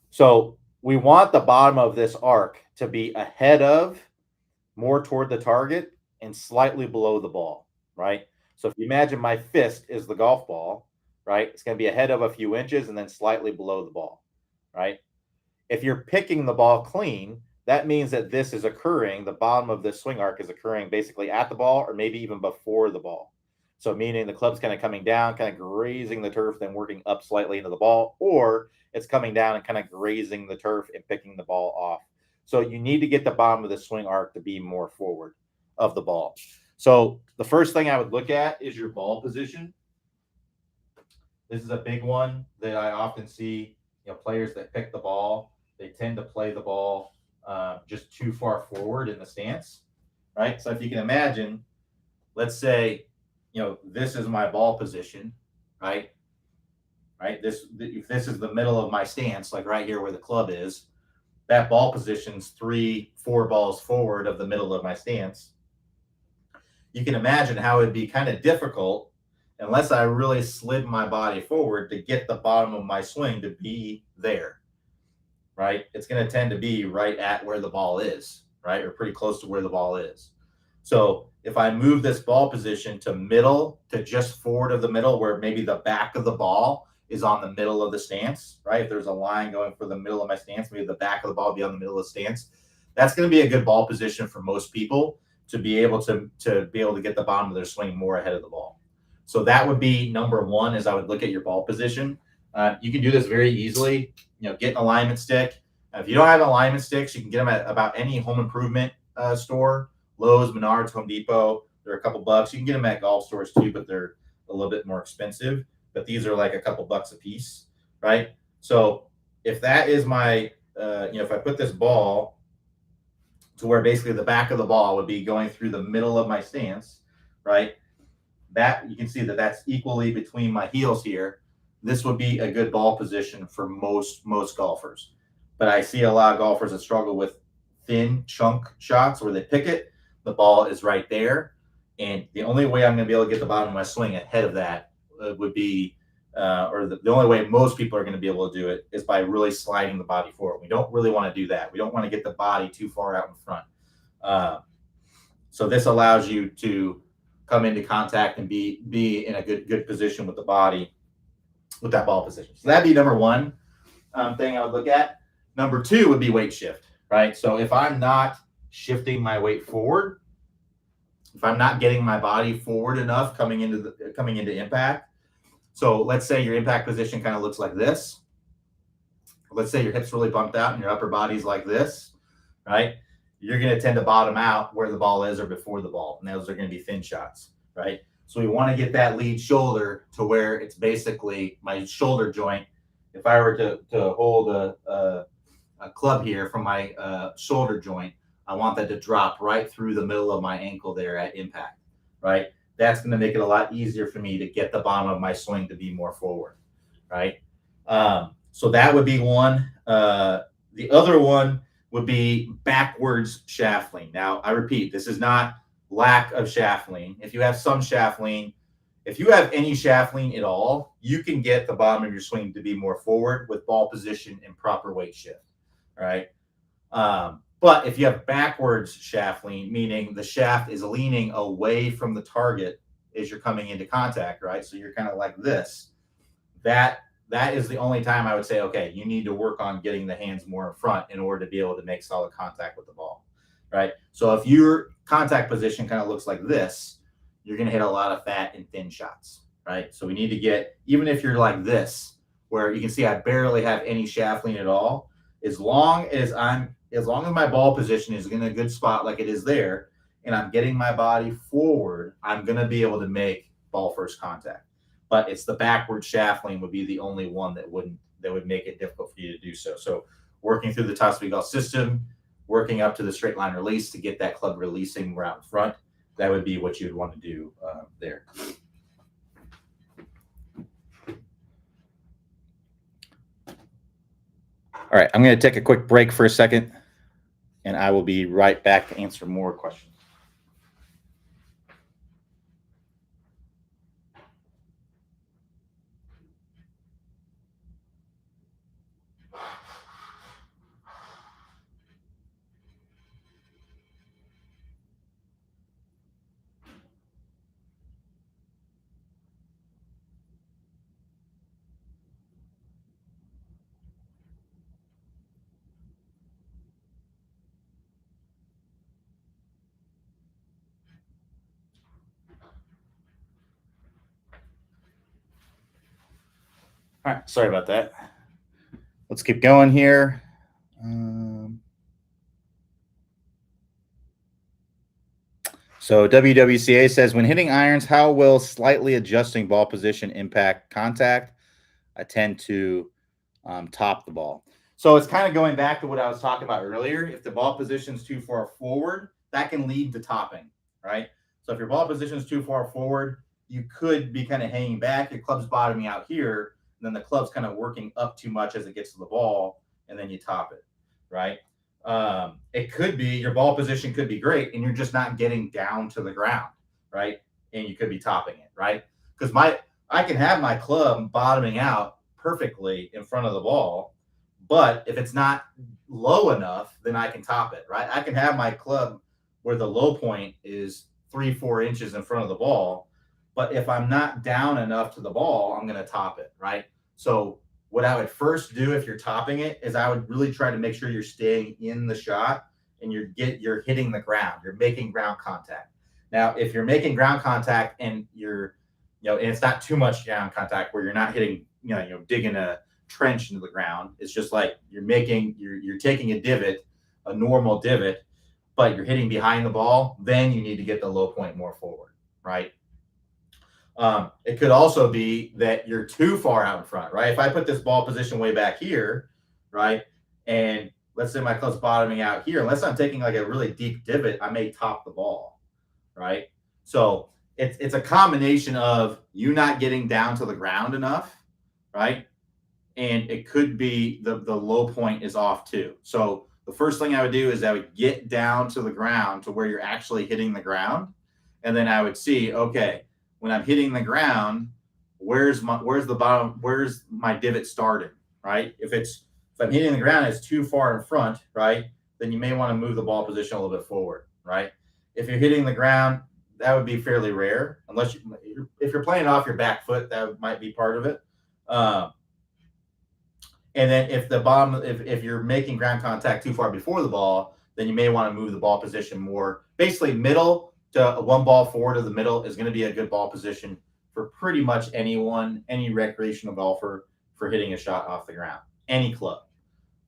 So we want the bottom of this arc to be ahead of, more toward the target, and slightly below the ball, right? So if you imagine my fist is the golf ball, right? It's going to be ahead of a few inches and then slightly below the ball, right? If you're picking the ball clean, that means that this is occurring, the bottom of this swing arc is occurring basically at the ball or maybe even before the ball. So meaning the club's kind of coming down, kind of grazing the turf, then working up slightly into the ball, or it's coming down and kind of grazing the turf and picking the ball off. So you need to get the bottom of the swing arc to be more forward of the ball. So the first thing I would look at is your ball position. This is a big one that I often see, players that pick the ball, they tend to play the ball just too far forward in the stance, right? So if you can imagine, let's say, this is my ball position, right? Right. If this is the middle of my stance, like right here where the club is, that ball position's 3-4 balls forward of the middle of my stance. You can imagine how it'd be kind of difficult, unless I really slid my body forward, to get the bottom of my swing to be there, right? It's going to tend to be right at where the ball is, right? Or pretty close to where the ball is. So if I move this ball position to middle, to just forward of the middle, where maybe the back of the ball is on the middle of the stance, right? If there's a line going for the middle of my stance, maybe the back of the ball be on the middle of the stance. That's going to be a good ball position for most people to be able to get the bottom of their swing more ahead of the ball. So that would be number one, is I would look at your ball position. You can do this very easily. Get an alignment stick. If you don't have alignment sticks, you can get them at about any home improvement store. Lowe's, Menards, Home Depot. They're a couple bucks. You can get them at golf stores too, but they're a little bit more expensive. But these are like a couple bucks a piece, right? So if that is my, if I put this ball to where basically the back of the ball would be going through the middle of my stance, right? That you can see that that's equally between my heels here. This would be a good ball position for most golfers. But I see a lot of golfers that struggle with thin chunk shots where they pick it, the ball is right there. And the only way I'm going to be able to get the bottom of my swing ahead of that would be, or the only way most people are going to be able to do it is by really sliding the body forward. We don't really want to do that. We don't want to get the body too far out in front. So this allows you to come into contact and be in a good position with the body, with that ball position. So that'd be number one thing I would look at. Number two would be weight shift, right? So if I'm not shifting my weight forward, if I'm not getting my body forward enough coming into impact. So let's say your impact position kind of looks like this. Let's say your hips really bumped out and your upper body's like this, right? You're going to tend to bottom out where the ball is or before the ball. And those are going to be thin shots, right? So we want to get that lead shoulder to where it's basically my shoulder joint. If I were to hold a club here from my shoulder joint, I want that to drop right through the middle of my ankle there at impact, right? That's going to make it a lot easier for me to get the bottom of my swing to be more forward, right? So that would be one. The other one would be backwards shaft lean. Now, I repeat, this is not lack of shaft lean. If you have some shaft lean, if you have any shaft lean at all, you can get the bottom of your swing to be more forward with ball position and proper weight shift, right? But if you have backwards shaft lean, meaning the shaft is leaning away from the target as you're coming into contact, right? So you're kind of like this. That is the only time I would say, okay, you need to work on getting the hands more in front in order to be able to make solid contact with the ball, right? So if your contact position kind of looks like this, you're going to hit a lot of fat and thin shots, right? So we need to get, even if you're like this, where you can see I barely have any shaft lean at all, as long as my ball position is in a good spot like it is there, and I'm getting my body forward, I'm going to be able to make ball first contact. But it's the backward shaft lean would be the only one that would make it difficult for you to do so. So working through the top speed golf system, working up to the straight line release to get that club releasing right out in front, that would be what you'd want to do there. All right, I'm going to take a quick break for a second, and I will be right back to answer more questions. All right, sorry about that. Let's keep going here. So WWCA says, when hitting irons, how will slightly adjusting ball position impact contact? I tend to top the ball. So it's kind of going back to what I was talking about earlier. If the ball position is too far forward, that can lead to topping, right? So if your ball position is too far forward, you could be kind of hanging back. Your club's bottoming out here, and then the club's kind of working up too much as it gets to the ball, and then you top it, right? It could be your ball position could be great, and you're just not getting down to the ground, right? And you could be topping it, right? Because I can have my club bottoming out perfectly in front of the ball, but if it's not low enough, then I can top it, right? I can have my club where the low point is 3-4 inches in front of the ball, but if I'm not down enough to the ball, I'm going to top it, right? So what I would first do if you're topping it is I would really try to make sure you're staying in the shot and you're hitting the ground. You're making ground contact. Now, if you're making ground contact and and it's not too much ground contact where you're not hitting, digging a trench into the ground. It's just like you're taking a divot, a normal divot, but you're hitting behind the ball. Then you need to get the low point more forward, right? It could also be that you're too far out in front, right? If I put this ball position way back here, right, and let's say my club's bottoming out here, unless I'm taking like a really deep divot, I may top the ball, right? So it's a combination of you not getting down to the ground enough, right? And it could be the low point is off too. So the first thing I would do is I would get down to the ground to where you're actually hitting the ground, and then I would see, okay, when I'm hitting the ground, where's the bottom, where's my divot starting, right? If I'm hitting the ground, it's too far in front, right? Then you may want to move the ball position a little bit forward, right? If you're hitting the ground, that would be fairly rare, unless if you're playing off your back foot, that might be part of it. And then if the bottom, if you're making ground contact too far before the ball, then you may want to move the ball position more. Basically, middle to one ball forward of the middle is going to be a good ball position for pretty much anyone, any recreational golfer for hitting a shot off the ground, any club.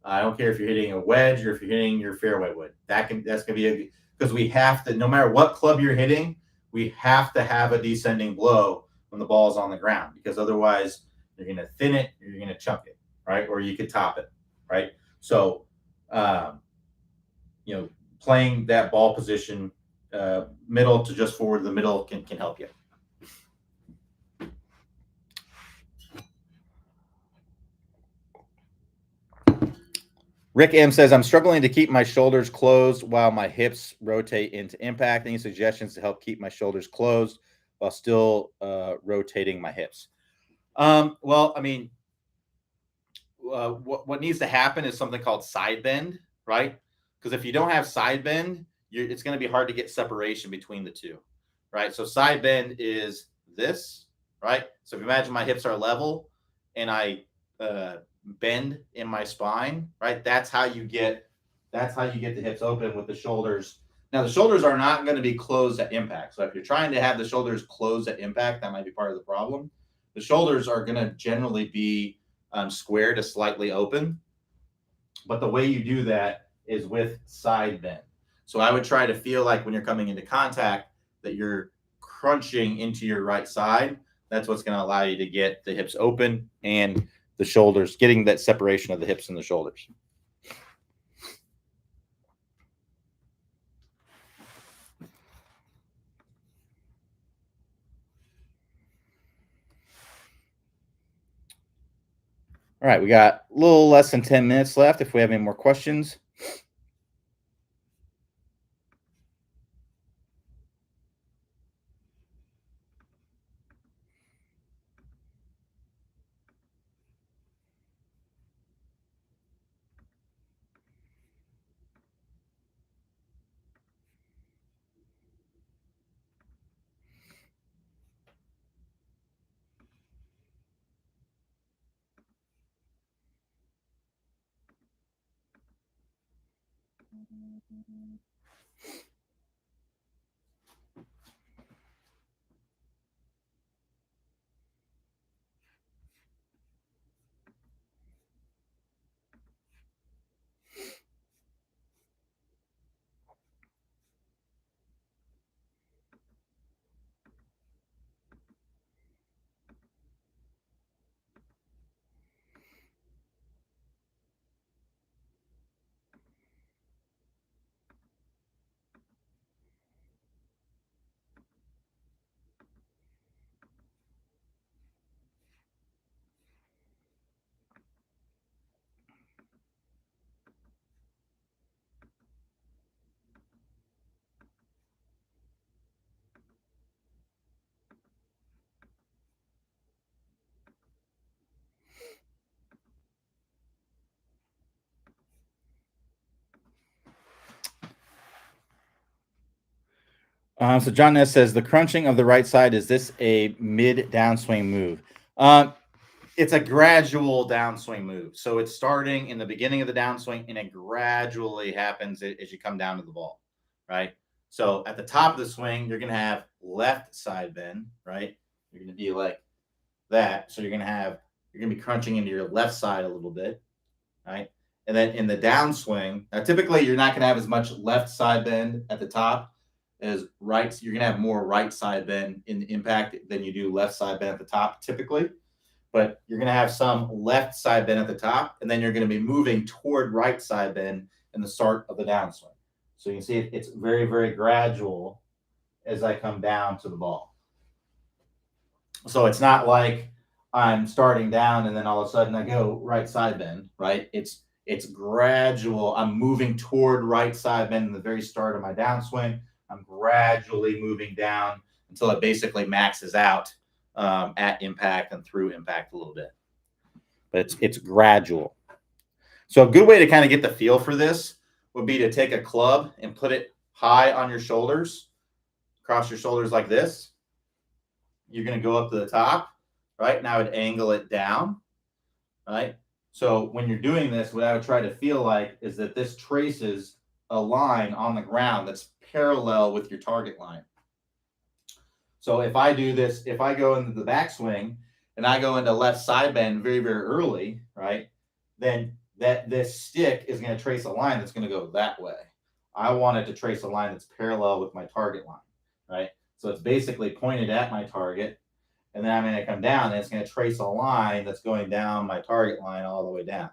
I don't care if you're hitting a wedge or if you're hitting your fairway wood. That's going to be because we have to, no matter what club you're hitting, we have to have a descending blow when the ball is on the ground, because otherwise you're going to thin it, or you're going to chunk it, right? Or you could top it, right? So, playing that ball position, middle to just forward, the middle can help you. Rick M says, I'm struggling to keep my shoulders closed while my hips rotate into impact. Any suggestions to help keep my shoulders closed while still rotating my hips? Well, I mean, what needs to happen is something called side bend, right? Because if you don't have side bend, it's going to be hard to get separation between the two, right? So side bend is this, right? So if you imagine my hips are level and I bend in my spine, right? That's how you get the hips open with the shoulders. Now the shoulders are not going to be closed at impact. So if you're trying to have the shoulders closed at impact, that might be part of the problem. The shoulders are going to generally be square to slightly open, but the way you do that is with side bend. So I would try to feel like when you're coming into contact that you're crunching into your right side. That's what's going to allow you to get the hips open and the shoulders, getting that separation of the hips and the shoulders. All right, we got a little less than 10 minutes left if we have any more questions. So John Ness says the crunching of the right side, is this a mid downswing move? It's a gradual downswing move. So it's starting in the beginning of the downswing and it gradually happens as you come down to the ball, right? So at the top of the swing, you're going to have left side bend, right? You're going to be like that. So you're going to be crunching into your left side a little bit, right? And then in the downswing, now typically you're not going to have as much left side bend at the top as right. You're going to have more right side bend in the impact than you do left side bend at the top typically. but you're going to have some left side bend at the top, and then you're going to be moving toward right side bend in the start of the downswing. So you can see it's very, very gradual as I come down to the ball. So it's not like I'm starting down and then all of a sudden I go right side bend, right? It's gradual. I'm moving toward right side bend in the very start of my downswing. I'm gradually moving down until it basically maxes out at impact and through impact a little bit. But it's gradual. So a good way to kind of get the feel for this would be to take a club and put it high on your shoulders, across your shoulders like this. You're going to go up to the top, right? Now I would angle it down, right? So when you're doing this, what I would try to feel like is that this traces a line on the ground that's parallel with your target line. So if I do this, if I go into the backswing and I go into left side bend very, very early, right, then this stick is going to trace a line that's going to go that way. I want it to trace a line that's parallel with my target line, right? So it's basically pointed at my target, and then I'm going to come down, and it's going to trace a line that's going down my target line all the way down,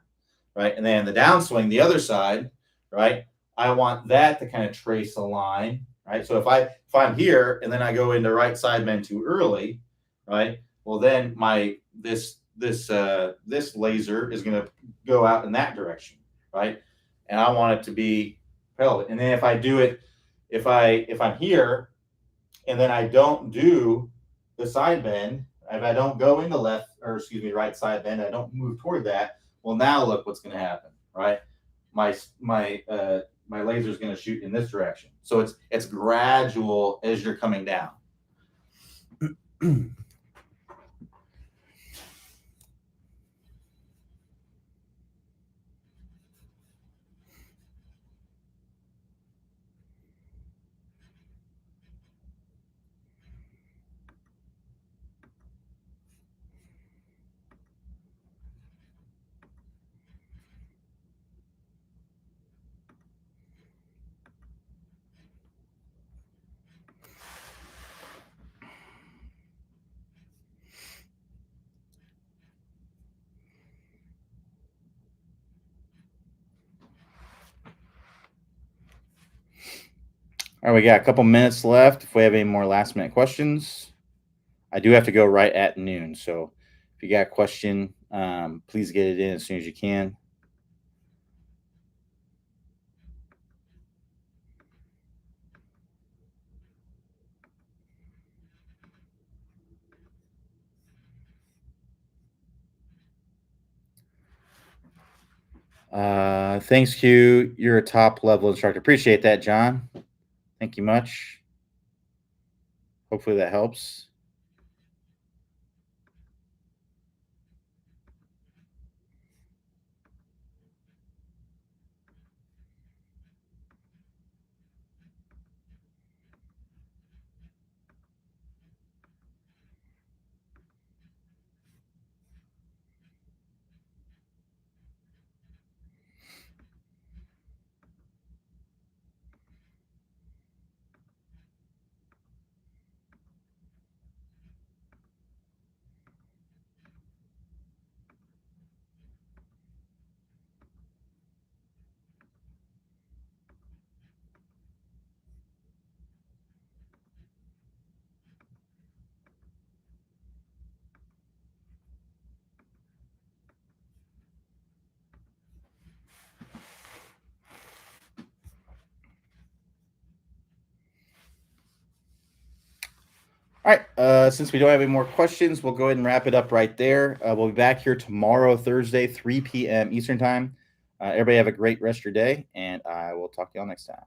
right? And then the downswing, the other side, right, I want that to kind of trace a line, right? So if I'm here and then I go into right side bend too early, right, well then this laser is going to go out in that direction, right? And I want it to be parallel. And then if I do it, if I'm here and then I don't do the side bend, if I don't go into right side bend, I don't move toward that, well, now look what's going to happen, right? My laser is going to shoot in this direction. So it's gradual as you're coming down. All right, we got a couple minutes left. If we have any more last minute questions, I do have to go right at noon. So if you got a question, please get it in as soon as you can. Thanks, Q. You're a top level instructor. Appreciate that, John. Thank you much. Hopefully that helps. All right. Since we don't have any more questions, we'll go ahead and wrap it up right there. We'll be back here tomorrow, Thursday, 3 p.m. Eastern Time. Everybody have a great rest of your day, and I will talk to y'all next time.